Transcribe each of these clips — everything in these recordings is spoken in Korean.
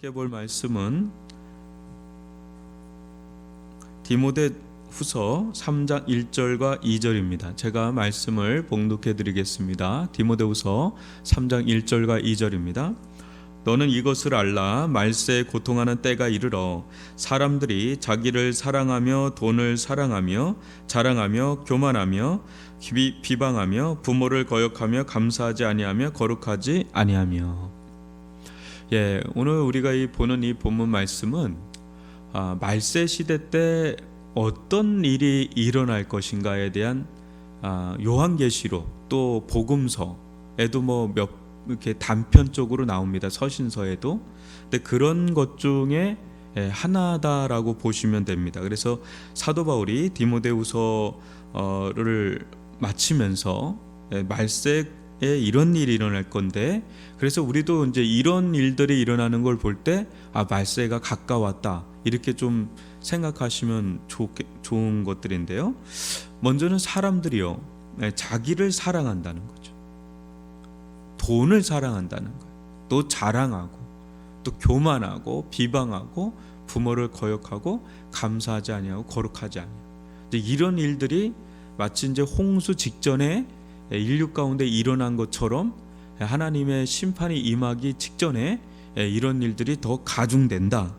함께 볼 말씀은 디모데후서 3장 1절과 2절입니다. 제가 말씀을 봉독해 드리겠습니다. 디모데후서 3장 1절과 2절입니다. 너는 이것을 알라. 말세에 고통하는 때가 이르러 사람들이 자기를 사랑하며 돈을 사랑하며 자랑하며 교만하며 비방하며 부모를 거역하며 감사하지 아니하며 거룩하지 아니하며. 오늘 우리가 보는 이 본문 말씀은 말세 시대 때 어떤 일이 일어날 것인가에 대한 요한계시록 또 복음서에도 몇 이렇게 단편적으로 나옵니다. 서신서에도. 근데 그런 것 중에 하나다라고 보시면 됩니다. 그래서 사도 바울이 디모데후서를 마치면서 말세에 이런 일이 일어날 건데, 그래서 우리도 이제 이런 일들이 일어나는 걸 볼 때 말세가 가까웠다 이렇게 좀 생각하시면 좋은 것들인데요. 먼저는 사람들이요, 자기를 사랑한다는 거죠. 돈을 사랑한다는 거예요. 또 자랑하고 또 교만하고 비방하고 부모를 거역하고 감사하지 아니하고 거룩하지 아니하고, 이런 일들이 마치 이제 홍수 직전에 인류 가운데 일어난 것처럼 하나님의 심판이 임하기 직전에 이런 일들이 더 가중된다.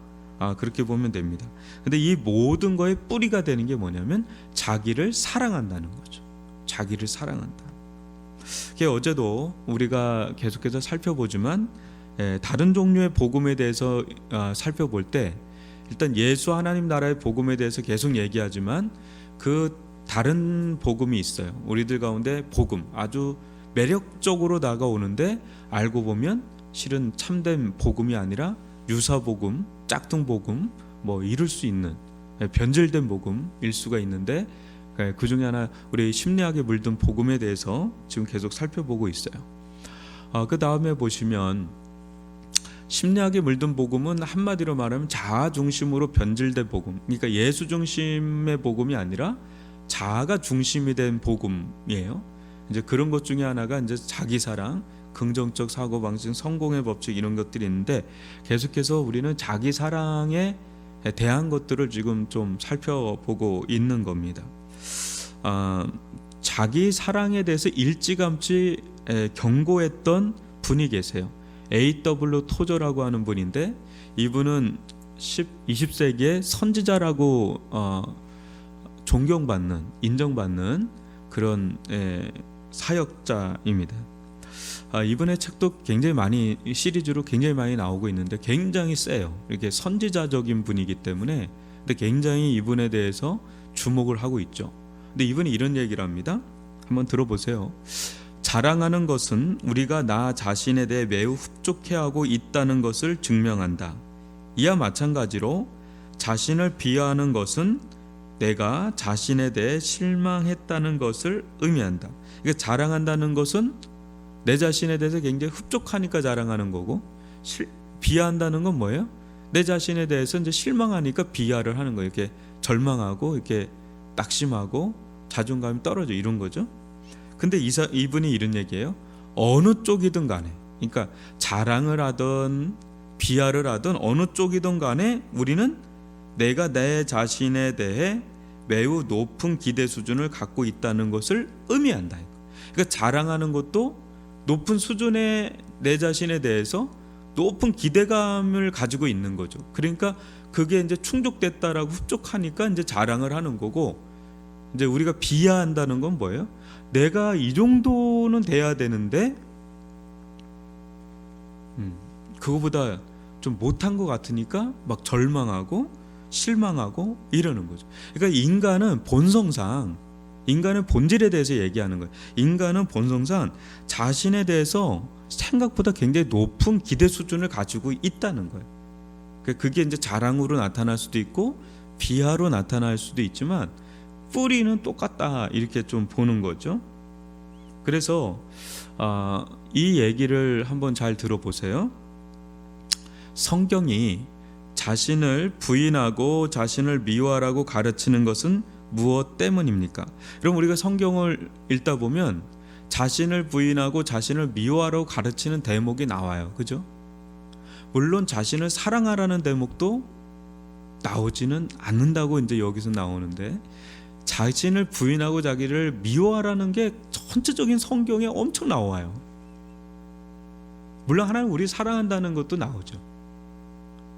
그렇게 보면 됩니다. 근데 이 모든 거의 뿌리가 되는 게 뭐냐면 자기를 사랑한다는 거죠. 자기를 사랑한다. 어제도 우리가 계속해서 살펴보지만 다른 종류의 복음에 대해서 살펴볼 때 일단 예수 하나님 나라의 복음에 대해서 계속 얘기하지만 그 다른 복음이 있어요. 우리들 가운데 복음 아주 매력적으로 다가오는데 알고 보면 실은 참된 복음이 아니라 유사복음, 짝퉁복음 이룰 수 있는 변질된 복음일 수가 있는데, 그 중에 하나 우리 심리학에 물든 복음에 대해서 지금 계속 살펴보고 있어요. 그 다음에 보시면 심리학에 물든 복음은 한마디로 말하면 자아 중심으로 변질된 복음, 그러니까 예수 중심의 복음이 아니라 자아가 중심이 된 복음이에요. 이제 그런 것 중에 하나가 이제 자기 사랑, 긍정적 사고 방식, 성공의 법칙 이런 것들이 있는데, 계속해서 우리는 자기 사랑에 대한 것들을 지금 좀 살펴보고 있는 겁니다. 자기 사랑에 대해서 일찌감치 경고했던 분이 계세요. A.W. 토저라고 하는 분인데, 이분은 20세기의 선지자라고 존경받는, 인정받는 그런 사역자입니다. 이분의 책도 굉장히 많이 시리즈로 굉장히 많이 나오고 있는데 굉장히 세요. 이렇게 선지자적인 분이기 때문에. 근데 굉장히 이분에 대해서 주목을 하고 있죠. 근데 이분이 이런 얘기를 합니다. 한번 들어보세요. 자랑하는 것은 우리가 나 자신에 대해 매우 흡족해하고 있다는 것을 증명한다. 이와 마찬가지로 자신을 비하하는 것은 내가 자신에 대해 실망했다는 것을 의미한다. 그러니까 자랑한다는 것은 내 자신에 대해서 굉장히 흡족하니까 자랑하는 거고, 비하한다는 건 뭐예요? 내 자신에 대해서 이제 실망하니까 비하를 하는 거예요. 이렇게 절망하고 이렇게 낙심하고 자존감이 떨어져, 이런 거죠. 근데 이분이 이런 얘기예요. 어느 쪽이든 간에, 그러니까 자랑을 하든 비하를 하든 어느 쪽이든 간에 우리는 내가 내 자신에 대해 매우 높은 기대 수준을 갖고 있다는 것을 의미한다. 그러니까 자랑하는 것도 높은 수준의 내 자신에 대해서 높은 기대감을 가지고 있는 거죠. 그러니까 그게 이제 충족됐다라고 흡족하니까 이제 자랑을 하는 거고, 이제 우리가 비하한다는 건 뭐예요? 내가 이 정도는 돼야 되는데 그거보다 좀 못한 것 같으니까 막 절망하고 실망하고 이러는 거죠. 그러니까 인간은 본성상, 인간의 본질에 대해서 얘기하는 거예요. 인간은 본성상 자신에 대해서 생각보다 굉장히 높은 기대 수준을 가지고 있다는 거예요. 그게 이제 자랑으로 나타날 수도 있고 비하로 나타날 수도 있지만 뿌리는 똑같다, 이렇게 좀 보는 거죠. 그래서 이 얘기를 한번 잘 들어보세요. 성경이 자신을 부인하고 자신을 미워하라고 가르치는 것은 무엇 때문입니까? 그럼 우리가 성경을 읽다 보면 자신을 부인하고 자신을 미워하라고 가르치는 대목이 나와요. 그죠? 물론 자신을 사랑하라는 대목도 나오지는 않는다고 이제 여기서 나오는데, 자신을 부인하고 자기를 미워하라는 게 전체적인 성경에 엄청 나와요. 물론 하나님 우리 사랑한다는 것도 나오죠.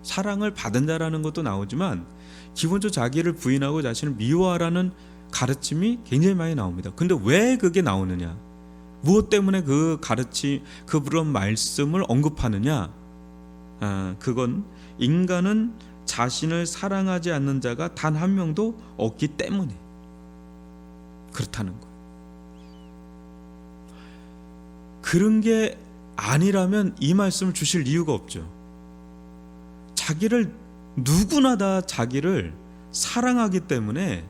사랑을 받은 자라는 것도 나오지만 기본적으로 자기를 부인하고 자신을 미워하라는 가르침이 굉장히 많이 나옵니다. 근데 왜 그게 나오느냐? 무엇 때문에 그 가르침, 그런 말씀을 언급하느냐? 그건 인간은 자신을 사랑하지 않는 자가 단 한 명도 없기 때문에 그렇다는 거예요. 그런 게 아니라면 이 말씀을 주실 이유가 없죠. 자기를, 누구나 다 자기를 사랑하기 때문에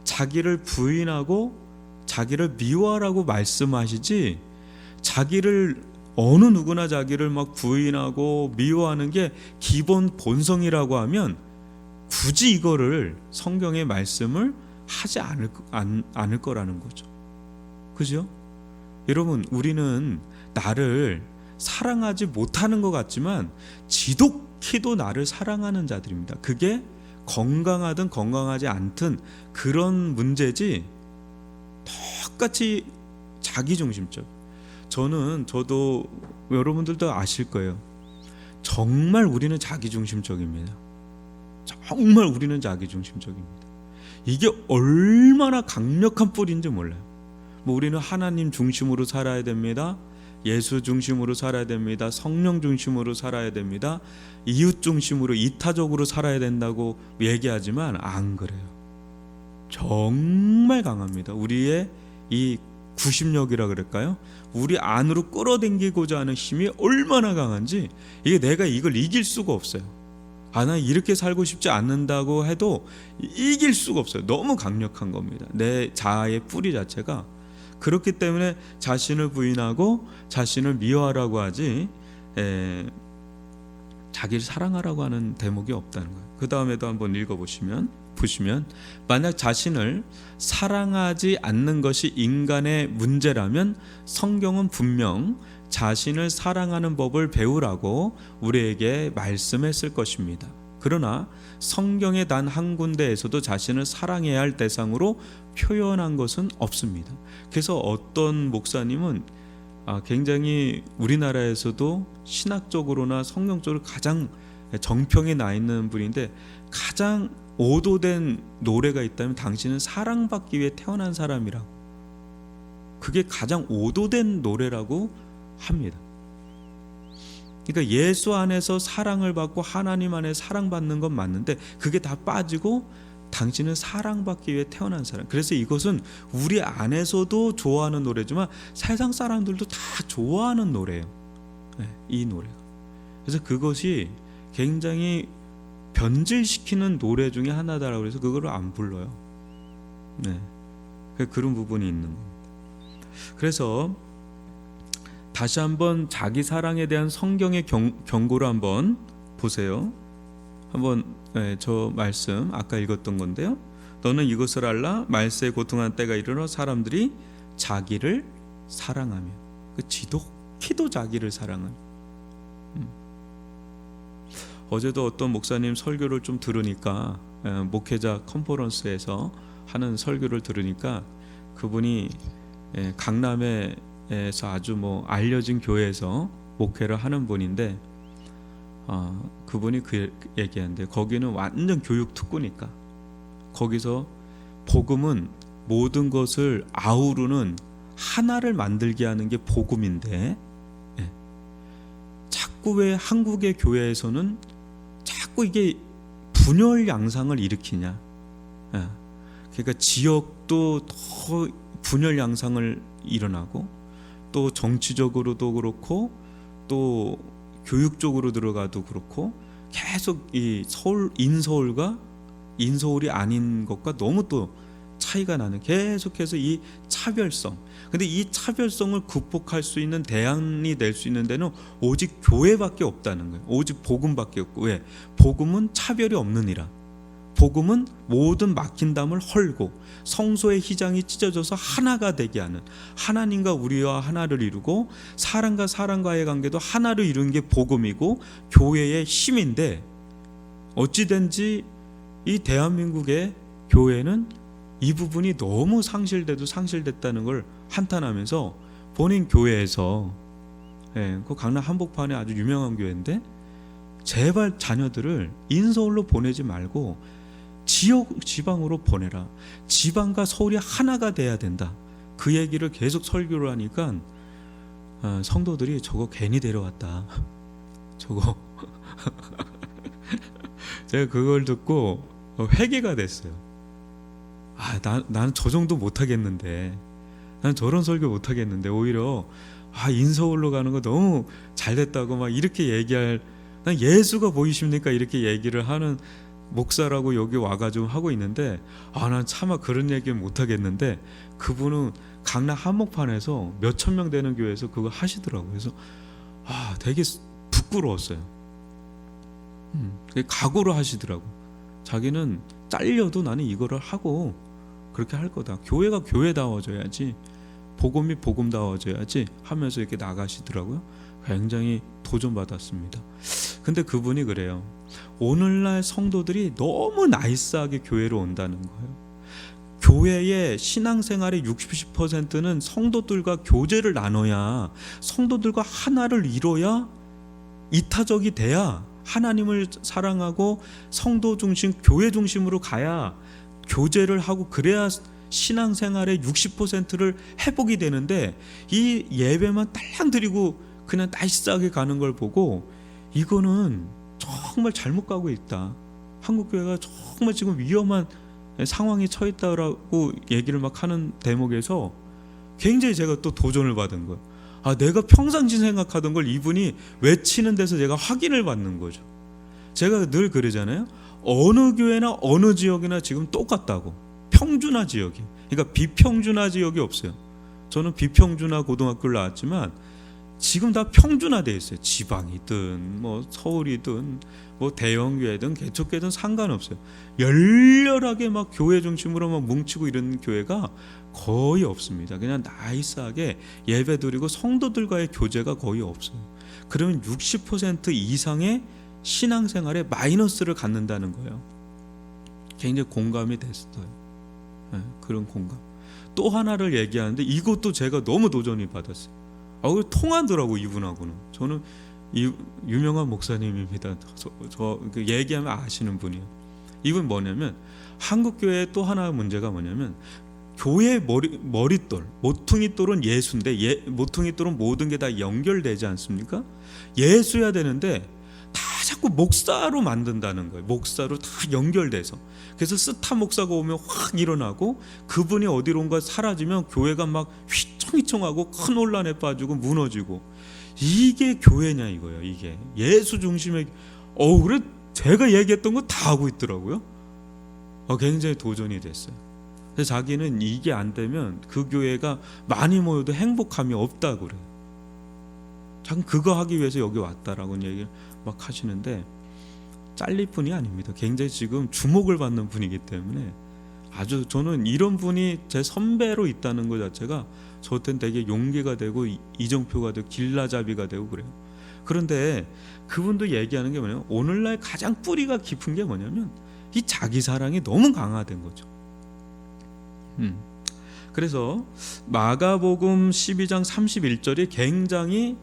자기를 부인하고 자기를 미워하라고 말씀하시지, 자기를, 어느 누구나 자기를 막 부인하고 미워하는 게 기본 본성이라고 하면 굳이 이거를 성경의 말씀을 하지 않을 거라는 거죠. 그죠? 여러분, 우리는 나를 사랑하지 못하는 것 같지만 지독히도 나를 사랑하는 자들입니다. 그게 건강하든 건강하지 않든 그런 문제지, 똑같이 자기중심적. 저도 여러분들도 아실 거예요. 정말 우리는 자기중심적입니다. 정말 우리는 자기중심적입니다. 이게 얼마나 강력한 뿌리인지 몰라요. 우리는 하나님 중심으로 살아야 됩니다. 예수 중심으로 살아야 됩니다. 성령 중심으로 살아야 됩니다. 이웃 중심으로, 이타적으로 살아야 된다고 얘기하지만 안 그래요. 정말 강합니다. 우리의 이 구심력이라 그럴까요? 우리 안으로 끌어당기고자 하는 힘이 얼마나 강한지, 이게 내가 이걸 이길 수가 없어요. 나 이렇게 살고 싶지 않는다고 해도 이길 수가 없어요. 너무 강력한 겁니다. 내 자아의 뿌리 자체가. 그렇기 때문에 자신을 부인하고 자신을 미워하라고 하지, 자기를 사랑하라고 하는 대목이 없다는 거예요. 그 다음에도 한번 읽어보시면 만약 자신을 사랑하지 않는 것이 인간의 문제라면 성경은 분명 자신을 사랑하는 법을 배우라고 우리에게 말씀했을 것입니다. 그러나 성경의 단 한 군데에서도 자신을 사랑해야 할 대상으로 표현한 것은 없습니다. 그래서 어떤 목사님은 굉장히 우리나라에서도 신학적으로나 성경적으로 가장 정평이 나 있는 분인데, 가장 오도된 노래가 있다면 당신은 사랑받기 위해 태어난 사람이라고, 그게 가장 오도된 노래라고 합니다. 그러니까 예수 안에서 사랑을 받고 하나님 안에 사랑받는 건 맞는데 그게 다 빠지고 당신은 사랑받기 위해 태어난 사람. 그래서 이것은 우리 안에서도 좋아하는 노래지만 세상 사람들도 다 좋아하는 노래예요. 이 노래가. 그래서 그것이 굉장히 변질시키는 노래 중에 하나다라고 해서 그거를 안 불러요. 그런 부분이 있는 겁니다. 그래서 다시 한번 자기 사랑에 대한 성경의 경고를 한번 보세요. 한번 저 말씀 아까 읽었던 건데요. 너는 이것을 알라, 말세에 고통하는 때가 이르러 사람들이 자기를 사랑하며, 지독히도 자기를 사랑하는. 어제도 어떤 목사님 설교를 좀 들으니까, 목회자 컨퍼런스에서 하는 설교를 들으니까 그분이 강남에서 아주 알려진 교회에서 목회를 하는 분인데, 그분이 얘기하는데, 거기는 완전 교육 특구니까 거기서 복음은 모든 것을 아우르는 하나를 만들게 하는 게 복음인데, 자꾸 왜 한국의 교회에서는 자꾸 이게 분열 양상을 일으키냐. 그러니까 지역도 더 분열 양상을 일어나고, 또 정치적으로도 그렇고 또 교육적으로 들어가도 그렇고, 계속 이 인서울과 인서울이 아닌 것과 너무 또 차이가 나는, 계속해서 이 차별성. 근데 이 차별성을 극복할 수 있는 대안이 될 수 있는 데는 오직 교회밖에 없다는 거예요. 오직 복음밖에 없고. 왜? 복음은 차별이 없느니라. 복음은 모든 막힌 담을 헐고 성소의 휘장이 찢어져서 하나가 되게 하는, 하나님과 우리와 하나를 이루고 사람과 사람과의 관계도 하나를 이루는 게 복음이고 교회의 힘인데, 어찌된지 이 대한민국의 교회는 이 부분이 너무 상실돼도 상실됐다는 걸 한탄하면서 본인 교회에서, 그 강남 한복판에 아주 유명한 교회인데, 제발 자녀들을 인서울로 보내지 말고 지방으로 보내라. 지방과 서울이 하나가 돼야 된다. 그 얘기를 계속 설교를 하니까 성도들이 저거 괜히 데려왔다. 저거 제가 그걸 듣고 회개가 됐어요. 나는 저 정도 못하겠는데, 난 저런 설교 못하겠는데, 오히려 인서울로 가는 거 너무 잘됐다고 막 이렇게 얘기할, 난 예수가 보이십니까? 이렇게 얘기를 하는 목사라고 여기 와가지고 하고 있는데, 난 차마 그런 얘기는 못하겠는데, 그분은 강남 한복판에서 몇천 명 되는 교회에서 그거 하시더라고요. 그래서 되게 부끄러웠어요. 각오를 하시더라고. 자기는 잘려도 나는 이거를 하고 그렇게 할 거다. 교회가 교회다워져야지, 복음이 복음다워져야지 하면서 이렇게 나가시더라고요. 굉장히 도전받았습니다. 근데 그분이 그래요. 오늘날 성도들이 너무 나이스하게 교회로 온다는 거예요. 교회의 신앙생활의 60%는 성도들과 교제를 나눠야, 성도들과 하나를 이뤄야, 이타적이 돼야, 하나님을 사랑하고 성도 중심, 교회 중심으로 가야 교제를 하고, 그래야 신앙생활의 60%를 회복이 되는데, 이 예배만 딸랑 드리고 그냥 나이스하게 가는 걸 보고 이거는 정말 잘못 가고 있다. 한국교회가 정말 지금 위험한 상황에 처했다라고 얘기를 막 하는 대목에서 굉장히 제가 또 도전을 받은 거예요. 내가 평상시 생각하던 걸 이분이 외치는 데서 제가 확인을 받는 거죠. 제가 늘 그러잖아요. 어느 교회나 어느 지역이나 지금 똑같다고. 평준화 지역이. 그러니까 비평준화 지역이 없어요. 저는 비평준화 고등학교를 나왔지만 지금 다 평준화되어 있어요. 지방이든 뭐 서울이든 뭐 대형교회든 개척교회든 상관없어요. 열렬하게 막 교회 중심으로 막 뭉치고 이런 교회가 거의 없습니다. 그냥 나이스하게 예배드리고 성도들과의 교제가 거의 없어요. 그러면 60% 이상의 신앙생활에 마이너스를 갖는다는 거예요. 굉장히 공감이 됐어요. 그런 공감. 또 하나를 얘기하는데 이것도 제가 너무 도전이 받았어요. 통하더라고 이분하고는. 저는 이 유명한 목사님입니다. 저 얘기하면 아시는 분이에요. 이분 뭐냐면, 한국교회의 또 하나 문제가 뭐냐면, 교회 머릿돌, 모퉁이돌은 예수인데, 모퉁이돌은 모든 게 다 연결되지 않습니까? 예수야 되는데 다 자꾸 목사로 만든다는 거예요. 목사로 다 연결돼서. 그래서 스타 목사가 오면 확 일어나고, 그분이 어디론가 사라지면 교회가 막 휘청휘청하고 큰 혼란에 빠지고 무너지고. 이게 교회냐 이거예요. 이게 예수 중심의. 그래 제가 얘기했던 거 다 하고 있더라고요. 굉장히 도전이 됐어요. 그래서 자기는 이게 안 되면 그 교회가 많이 모여도 행복함이 없다고 그래요. 자기는 그거 하기 위해서 여기 왔다라고 얘기를 막 하시는데, 잘릴 분이 아닙니다. 굉장히 지금 주목을 받는 분이기 때문에 아주, 저는 이런 분이 제 선배로 있다는 것 자체가 저한테는 되게 용기가 되고 이정표가 되고 길라잡이가 되고 그래요. 그런데 그분도 얘기하는 게 뭐냐면, 오늘날 가장 뿌리가 깊은 게 뭐냐면 이 자기 사랑이 너무 강화된 거죠. 그래서 마가복음 12장 31절이 굉장히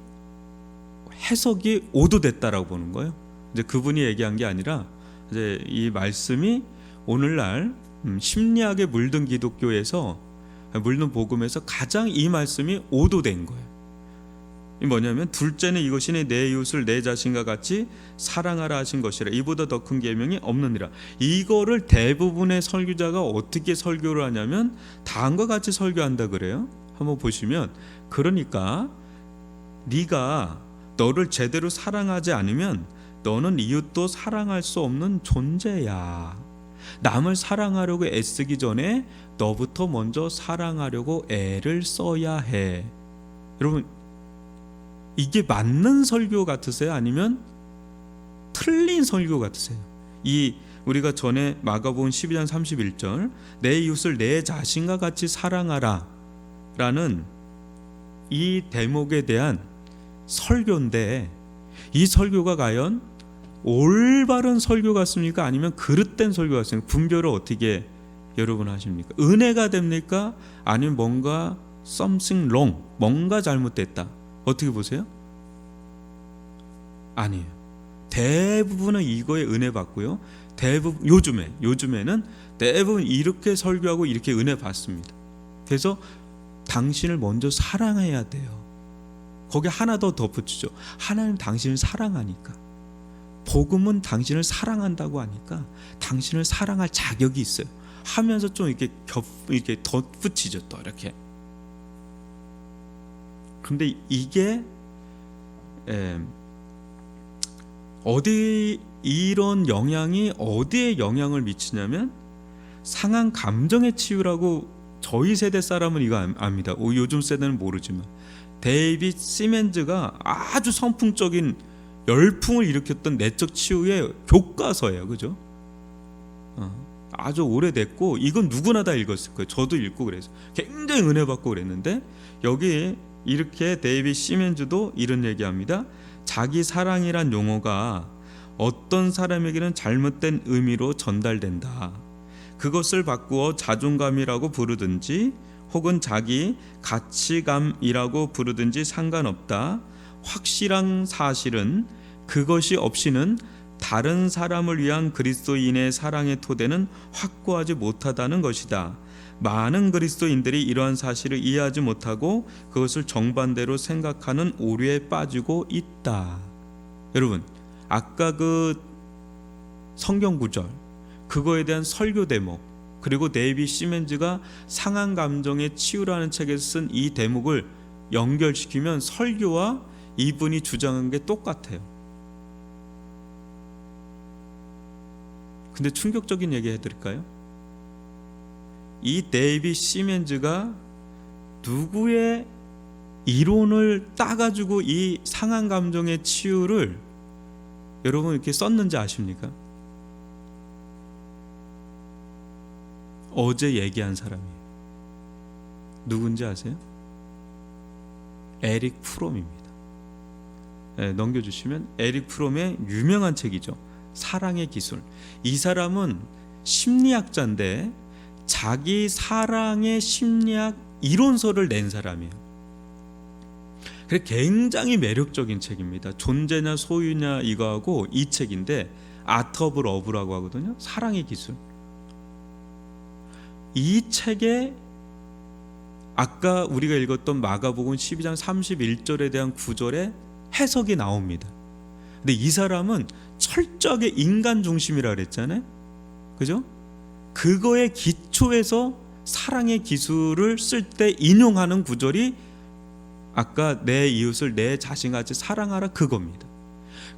해석이 오도됐다라고 보는 거예요. 이제 그분이 얘기한 게 아니라, 이제 이 말씀이 오늘날 심리학에 물든 기독교에서, 물든 복음에서 가장 이 말씀이 오도된 거예요. 이 뭐냐면, 둘째는 이것이니 내 이웃을 내 자신과 같이 사랑하라 하신 것이라. 이보다 더 큰 계명이 없느니라. 이거를 대부분의 설교자가 어떻게 설교를 하냐면 다음과 같이 설교한다 그래요. 한번 보시면, 그러니까 네가 너를 제대로 사랑하지 않으면 너는 이웃도 사랑할 수 없는 존재야. 남을 사랑하려고 애쓰기 전에 너부터 먼저 사랑하려고 애를 써야 해. 여러분, 이게 맞는 설교 같으세요? 아니면 틀린 설교 같으세요? 이 우리가 전에 마가복음 12장 31절 내 이웃을 내 자신과 같이 사랑하라 라는 이 대목에 대한 설교인데, 이 설교가 과연 올바른 설교 같습니까? 아니면 그릇된 설교 같습니까? 분별을 어떻게 여러분 하십니까? 은혜가 됩니까? 아니면 뭔가 something wrong, 뭔가 잘못됐다, 어떻게 보세요? 아니에요. 대부분은 이거에 은혜 받고요. 대부분 요즘에는 대부분 이렇게 설교하고 이렇게 은혜 받습니다. 그래서 당신을 먼저 사랑해야 돼요. 거기 하나 더 덧붙이죠. 하나님 당신을 사랑하니까. 복음은 당신을 사랑한다고 하니까 당신을 사랑할 자격이 있어요. 하면서 좀 이렇게 덧붙이죠. 또 이렇게. 근데 이게 이런 영향이 어디에 영향을 미치냐면 상한 감정의 치유라고, 저희 세대 사람은 이거 압니다. 요즘 세대는 모르지만 데이빗 시멘즈가 아주 선풍적인 열풍을 일으켰던 내적 치유의 교과서예요. 그죠? 아주 오래됐고 이건 누구나 다 읽었을 거예요. 저도 읽고 그래서 굉장히 은혜 받고 그랬는데, 여기 이렇게 데이빗 시멘즈도 이런 얘기합니다. 자기 사랑이란 용어가 어떤 사람에게는 잘못된 의미로 전달된다. 그것을 바꾸어 자존감이라고 부르든지 혹은 자기 가치감이라고 부르든지 상관없다. 확실한 사실은 그것이 없이는 다른 사람을 위한 그리스도인의 사랑의 토대는 확고하지 못하다는 것이다. 많은 그리스도인들이 이러한 사실을 이해하지 못하고 그것을 정반대로 생각하는 오류에 빠지고 있다. 여러분, 아까 그 성경 구절, 그거에 대한 설교 대목, 그리고 데이빗 시멘즈가 상한 감정의 치유라는 책에서 쓴 이 대목을 연결시키면 설교와 이분이 주장한 게 똑같아요. 근데 충격적인 얘기 해드릴까요? 이 데이빗 시멘즈가 누구의 이론을 따가지고 이 상한 감정의 치유를 여러분 이렇게 썼는지 아십니까? 어제 얘기한 사람이에요. 누군지 아세요? 에릭 프롬입니다. 넘겨주시면 에릭 프롬의 유명한 책이죠. 사랑의 기술. 이 사람은 심리학자인데 자기 사랑의 심리학 이론서를 낸 사람이에요. 그래서 굉장히 매력적인 책입니다. 존재냐 소유냐 이거하고 이 책인데 아트 오브 러브라고 하거든요. 사랑의 기술. 이 책에 아까 우리가 읽었던 마가복음 12장 31절에 대한 구절의 해석이 나옵니다. 근데 이 사람은 철저하게 인간 중심이라 그랬잖아요. 그죠? 그거에 기초해서 사랑의 기술을 쓸 때 인용하는 구절이 아까 내 이웃을 내 자신같이 사랑하라 그겁니다.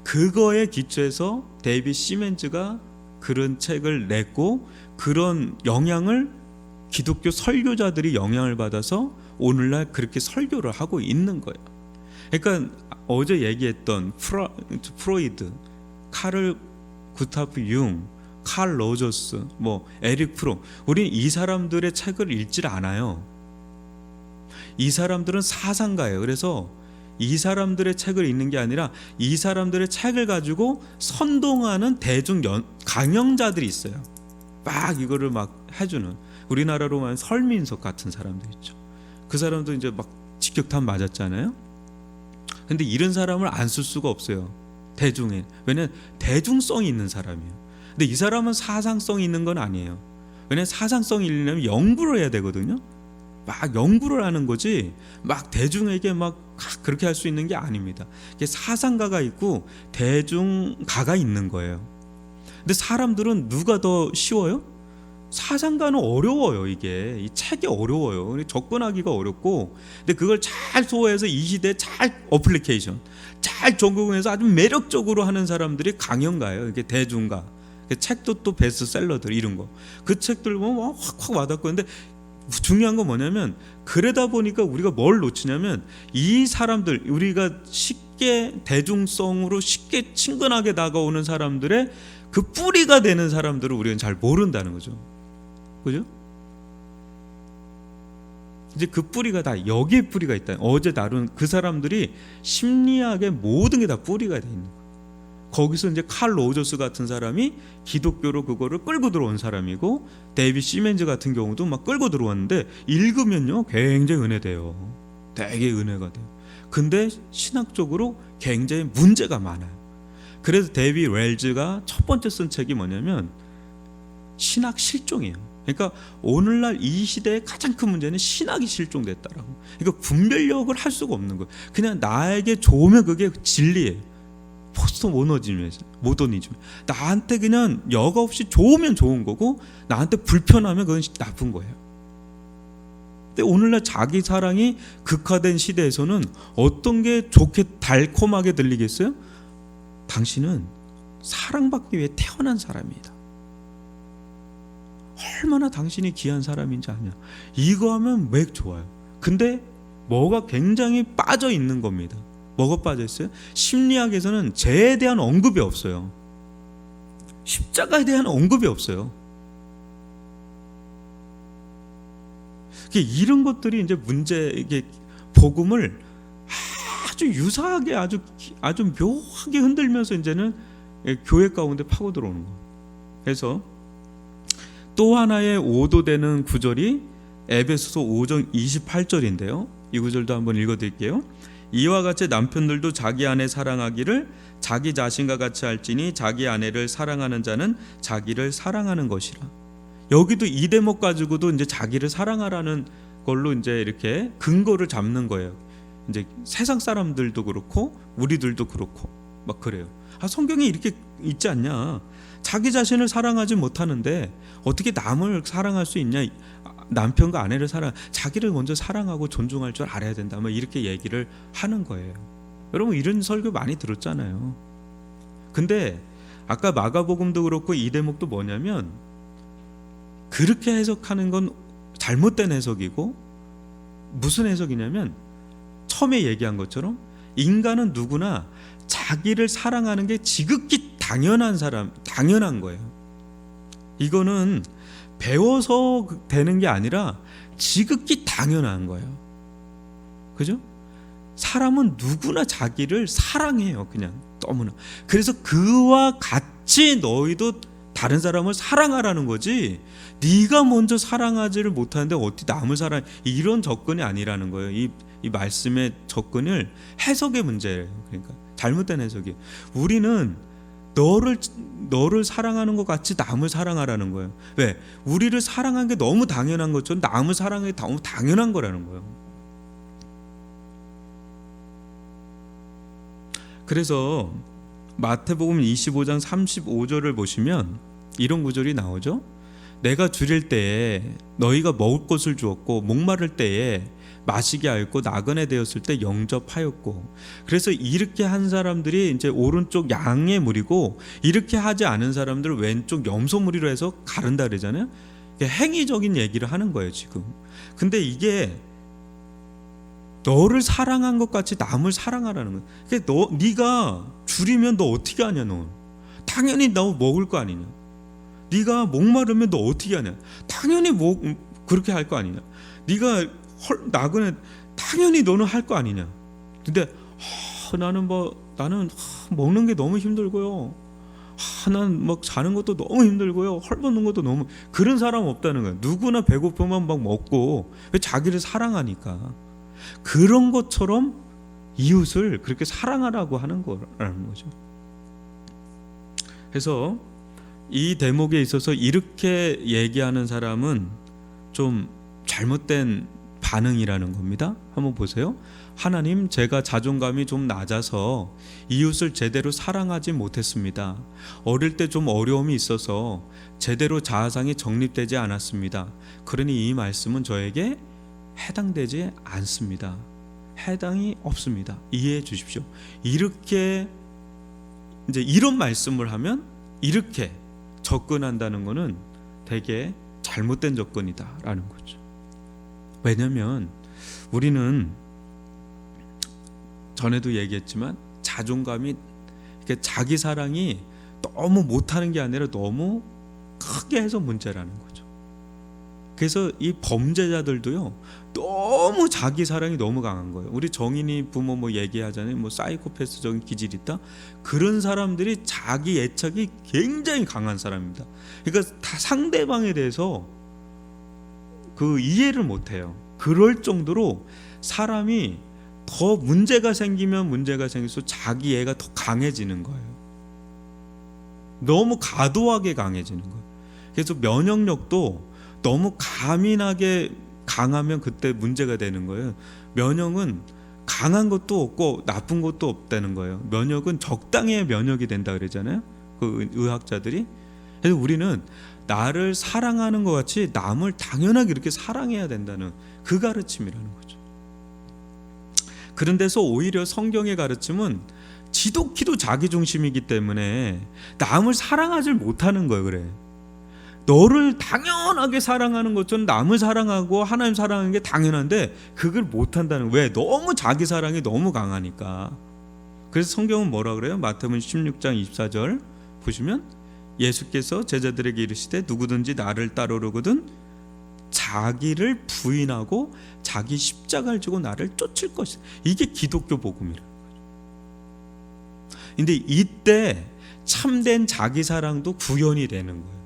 그거에 기초해서 데이빗 시멘즈가 그런 책을 냈고, 그런 영향을 기독교 설교자들이 영향을 받아서 오늘날 그렇게 설교를 하고 있는 거예요. 그러니까 어제 얘기했던 프로이드, 카를 구타프 융, 칼 로저스, 에릭 프롬, 우리는 이 사람들의 책을 읽질 않아요. 이 사람들은 사상가예요. 그래서 이 사람들의 책을 읽는 게 아니라 이 사람들의 책을 가지고 선동하는 대중 강연자들이 있어요. 막 이거를 막 해주는, 우리나라로 말하면 설민석 같은 사람들 있죠. 그 사람도 이제 막 직격탄 맞았잖아요. 근데 이런 사람을 안 쓸 수가 없어요. 대중에. 왜냐면 대중성이 있는 사람이에요. 근데 이 사람은 사상성이 있는 건 아니에요. 왜냐면 사상성이 있려면 연구를 해야 되거든요. 막 연구를 하는 거지 막 대중에게 막 그렇게 할 수 있는 게 아닙니다. 이게 사상가가 있고 대중가가 있는 거예요. 근데 사람들은 누가 더 쉬워요? 사상가는 어려워요. 이게 이 책이 어려워요. 접근하기가 어렵고, 근데 그걸 잘 소화해서 이 시대에 잘 어플리케이션 잘 적용해서 아주 매력적으로 하는 사람들이 강연가예요. 이게 대중가. 책도 또 베스트셀러들 이런 거, 그 책들 보면 확확 와닿고. 근데 중요한 건 뭐냐면 그러다 보니까 우리가 뭘 놓치냐면 이 사람들 우리가 쉽게 대중성으로 쉽게 친근하게 다가오는 사람들의 그 뿌리가 되는 사람들을 우리는 잘 모른다는 거죠. 그죠? 이제 그 뿌리가 다 여기에 뿌리가 있다. 어제 다룬 그 사람들이 심리학의 모든 게 다 뿌리가 돼 있는 거예요. 거기서 이제 칼 로저스 같은 사람이 기독교로 그거를 끌고 들어온 사람이고 데이비 시멘즈 같은 경우도 막 끌고 들어왔는데 읽으면요 굉장히 은혜돼요. 되게 은혜가 돼요. 근데 신학적으로 굉장히 문제가 많아요. 그래서 데이비 웰즈가 첫 번째 쓴 책이 뭐냐면 신학 실종이에요. 그러니까 오늘날 이 시대의 가장 큰 문제는 신학이 실종됐다라고. 그러니까 분별력을 할 수가 없는 거예요. 그냥 나에게 좋으면 그게 진리예요. 포스트 모더니즘. 나한테 그냥 여과 없이 좋으면 좋은 거고 나한테 불편하면 그건 나쁜 거예요. 근데 오늘날 자기 사랑이 극화된 시대에서는 어떤 게 좋게 달콤하게 들리겠어요? 당신은 사랑받기 위해 태어난 사람이다. 얼마나 당신이 귀한 사람인지 아냐. 이거 하면 왜 좋아요. 근데 뭐가 굉장히 빠져 있는 겁니다. 뭐가 빠져 있어요? 심리학에서는 죄에 대한 언급이 없어요. 십자가에 대한 언급이 없어요. 이런 것들이 이제 문제, 이게 복음을 아주 유사하게 아주 묘하게 흔들면서 이제는 교회 가운데 파고 들어오는 거예요. 그래서 또 하나의 오도되는 구절이 에베소서 5장 28절인데요. 이 구절도 한번 읽어드릴게요. 이와 같이 남편들도 자기 아내 사랑하기를 자기 자신과 같이 할지니 자기 아내를 사랑하는 자는 자기를 사랑하는 것이라. 여기도 이 대목 가지고도 이제 자기를 사랑하라는 걸로 이제 이렇게 근거를 잡는 거예요. 이제 세상 사람들도 그렇고 우리들도 그렇고 막 그래요. 성경이 이렇게 있지 않냐? 자기 자신을 사랑하지 못하는데 어떻게 남을 사랑할 수 있냐? 남편과 아내를 자기를 먼저 사랑하고 존중할 줄 알아야 된다. 뭐 이렇게 얘기를 하는 거예요. 여러분 이런 설교 많이 들었잖아요. 근데 아까 마가복음도 그렇고 이 대목도 뭐냐면 그렇게 해석하는 건 잘못된 해석이고 무슨 해석이냐면 처음에 얘기한 것처럼 인간은 누구나 자기를 사랑하는 게 지극히 당연한 거예요. 이거는 배워서 되는 게 아니라 지극히 당연한 거예요. 그죠? 사람은 누구나 자기를 사랑해요. 그냥 너무나. 그래서 그와 같이 너희도 다른 사람을 사랑하라는 거지. 네가 먼저 사랑하지를 못하는데 어떻게 남을 사랑? 이런 접근이 아니라는 거예요. 이 말씀의 접근을 해석의 문제예요. 그러니까 잘못된 해석이. 우리는 너를 사랑하는 것 같이 남을 사랑하라는 거예요. 왜? 우리를 사랑한 게 너무 당연한 것처럼 남을 사랑하는 게 너무 당연한 거라는 거예요. 그래서 마태복음 25장 35절을 보시면 이런 구절이 나오죠. 내가 줄일 때에 너희가 먹을 것을 주었고 목마를 때에 마시게 하였고 나그네 되었을 때 영접하였고. 그래서 이렇게 한 사람들이 이제 오른쪽 양의 무리고 이렇게 하지 않은 사람들을 왼쪽 염소 무리로 해서 가른다 그러잖아요. 행위적인 얘기를 하는 거예요 지금. 근데 이게 너를 사랑한 것 같이 남을 사랑하라는 거야. 네가 줄이면 너 어떻게 하냐? 너 당연히 너 먹을 거 아니냐? 네가 목마르면 너 어떻게 하냐? 당연히 그렇게 할 거 아니냐? 네가 나그네 당연히 너는 할 거 아니냐? 근데 나는 먹는 게 너무 힘들고요. 난 막 자는 것도 너무 힘들고요. 헐벗는 것도 너무. 그런 사람 없다는 거야. 누구나 배고프면 막 먹고. 왜? 자기를 사랑하니까. 그런 것처럼 이웃을 그렇게 사랑하라고 하는 거라는 거죠. 그래서 이 대목에 있어서 이렇게 얘기하는 사람은 좀 잘못된 반응이라는 겁니다. 한번 보세요. 하나님, 제가 자존감이 좀 낮아서 이웃을 제대로 사랑하지 못했습니다. 어릴 때 좀 어려움이 있어서 제대로 자아상이 정립되지 않았습니다. 그러니 이 말씀은 저에게 해당되지 않습니다. 해당이 없습니다. 이해해 주십시오. 이렇게 이제 이런 말씀을 하면 이렇게 접근한다는 것은 되게 잘못된 접근이다라는 거죠. 왜냐면 우리는 전에도 얘기했지만 자존감이, 이렇게 자기 사랑이 너무 못하는 게 아니라 너무 크게 해서 문제라는 거죠. 그래서 이 범죄자들도요, 너무 자기 사랑이 너무 강한 거예요. 우리 정인이 부모 뭐 얘기하잖아요. 뭐 사이코패스적인 기질이 있다. 그런 사람들이 자기 애착이 굉장히 강한 사람입니다. 그러니까 다 상대방에 대해서 그 이해를 못해요. 그럴 정도로 사람이 더 문제가 생기면 문제가 생길수록 자기 애가 더 강해지는 거예요. 너무 과도하게 강해지는 거예요. 그래서 면역력도 너무 가민하게 강하면 그때 문제가 되는 거예요. 면역은 강한 것도 없고 나쁜 것도 없다는 거예요. 면역은 적당해야 면역이 된다 그러잖아요, 그 의학자들이. 그래서 우리는 나를 사랑하는 것 같이 남을 당연하게 이렇게 사랑해야 된다는 그 가르침이라는 거죠. 그런 데서 오히려 성경의 가르침은 지독히도 자기중심이기 때문에 남을 사랑하지 못하는 거예요. 그래, 너를 당연하게 사랑하는 것처럼 남을 사랑하고 하나님 사랑하는 게 당연한데 그걸 못한다는 거예요. 왜? 너무 자기 사랑이 너무 강하니까. 그래서 성경은 뭐라 그래요? 마태복음 16장 24절 보시면 예수께서 제자들에게 이르시되 누구든지 나를 따르려거든 자기를 부인하고 자기 십자가를 지고 나를 쫓을 것이다. 이게 기독교 복음이라는 거죠. 근데 이때 참된 자기 사랑도 구현이 되는 거예요.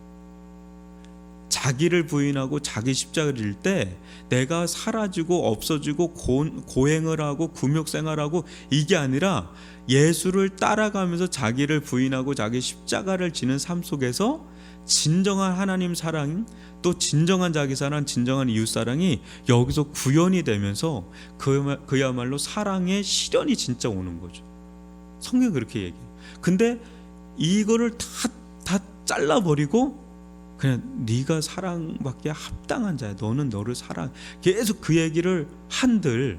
자기를 부인하고 자기 십자가를 질 때 내가 사라지고 없어지고 고행을 하고 금욕생활하고 이게 아니라 예수를 따라가면서 자기를 부인하고 자기 십자가를 지는 삶 속에서 진정한 하나님 사랑, 또 진정한 자기 사랑, 진정한 이웃 사랑이 여기서 구현이 되면서 그야말로 사랑의 실현이 진짜 오는 거죠. 성경이 그렇게 얘기해요. 근데 이거를 다 잘라버리고 그냥 네가 사랑받기에 합당한 자야, 너는 너를 사랑, 계속 그 얘기를 한들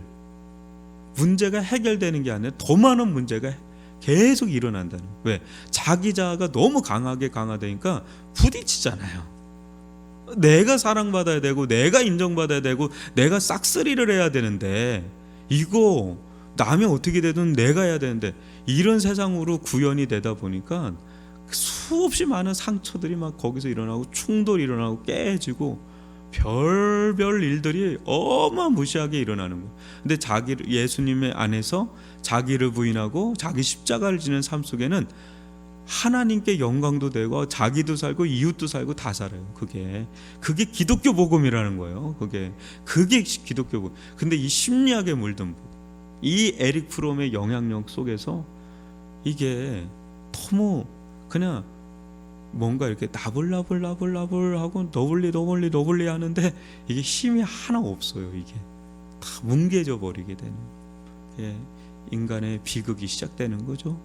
문제가 해결되는 게 아니라 더 많은 문제가 계속 일어난다는 거예요. 왜? 자기 자아가 너무 강하니까 부딪히잖아요. 내가 사랑받아야 되고 내가 인정받아야 되고 내가 싹쓸이를 해야 되는데, 이거 남이 어떻게 되든 내가 해야 되는데, 이런 세상으로 구현이 되다 보니까 수없이 많은 상처들이 막 거기서 일어나고 충돌이 일어나고 깨지고 별별 일들이 어마무시하게 일어나는 거예요. 근데 예수님의 안에서 자기를 부인하고 자기 십자가를 지는 삶 속에는 하나님께 영광도 되고 자기도 살고 이웃도 살고 다 살아요. 그게 기독교 복음이라는 거예요. 그게 기독교 복음. 근데 이 심리학에 물든 복음, 이 에릭 프롬의 영향력 속에서 이게 너무 그냥 뭔가 이렇게 나불나불 하고 너블리 하는데 이게 힘이 하나 없어요. 이게 다 뭉개져 버리게 되는, 예, 인간의 비극이 시작되는 거죠.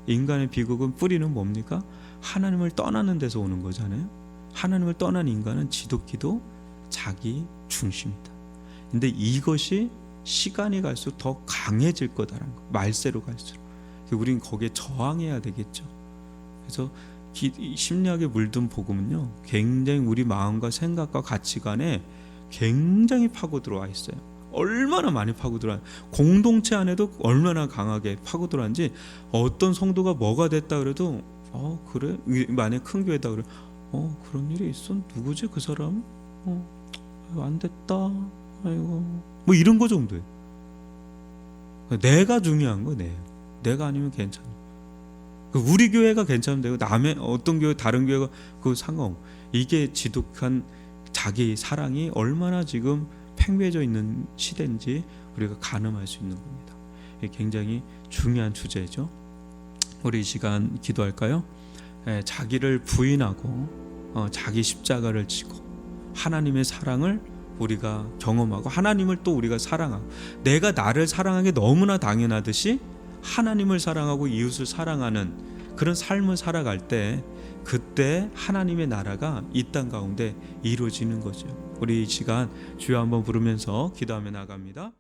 인간의 비극은 뿌리는 뭡니까? 하나님을 떠나는 데서 오는 거잖아요. 하나님을 떠난 인간은 지독히도 자기 중심이다. 근데 이것이 시간이 갈수록 더 강해질 거다라는 거, 말세로 갈수록. 우린 거기에 저항해야 되겠죠. 그래서 심리학에 물든 복음은요, 굉장히 우리 마음과 생각과 가치관에 굉장히 파고 들어와 있어요. 얼마나 많이 파고 들어와, 공동체 안에도 얼마나 강하게 파고 들어왔는지, 어떤 성도가 뭐가 됐다 그래도 그래? 만약 큰 교회다 그래, 그런 일이 있어? 누구지 그 사람? 안 됐다, 아이고, 뭐 이런 거 정도예요. 내가 중요한 거, 내가 아니면 괜찮아. 우리 교회가 괜찮으면 되고 남의 어떤 교회, 다른 교회가 그 상관없고, 이게 지독한 자기 사랑이 얼마나 지금 팽배해져 있는 시대인지 우리가 가늠할 수 있는 겁니다. 이게 굉장히 중요한 주제죠. 우리 이 시간 기도할까요? 자기를 부인하고 자기 십자가를 지고 하나님의 사랑을 우리가 경험하고, 하나님을 또 우리가 사랑하고, 내가 나를 사랑하는 게 너무나 당연하듯이 하나님을 사랑하고 이웃을 사랑하는 그런 삶을 살아갈 때, 그때 하나님의 나라가 이 땅 가운데 이루어지는 거죠. 우리 이 시간 주여 한번 부르면서 기도하며 나갑니다.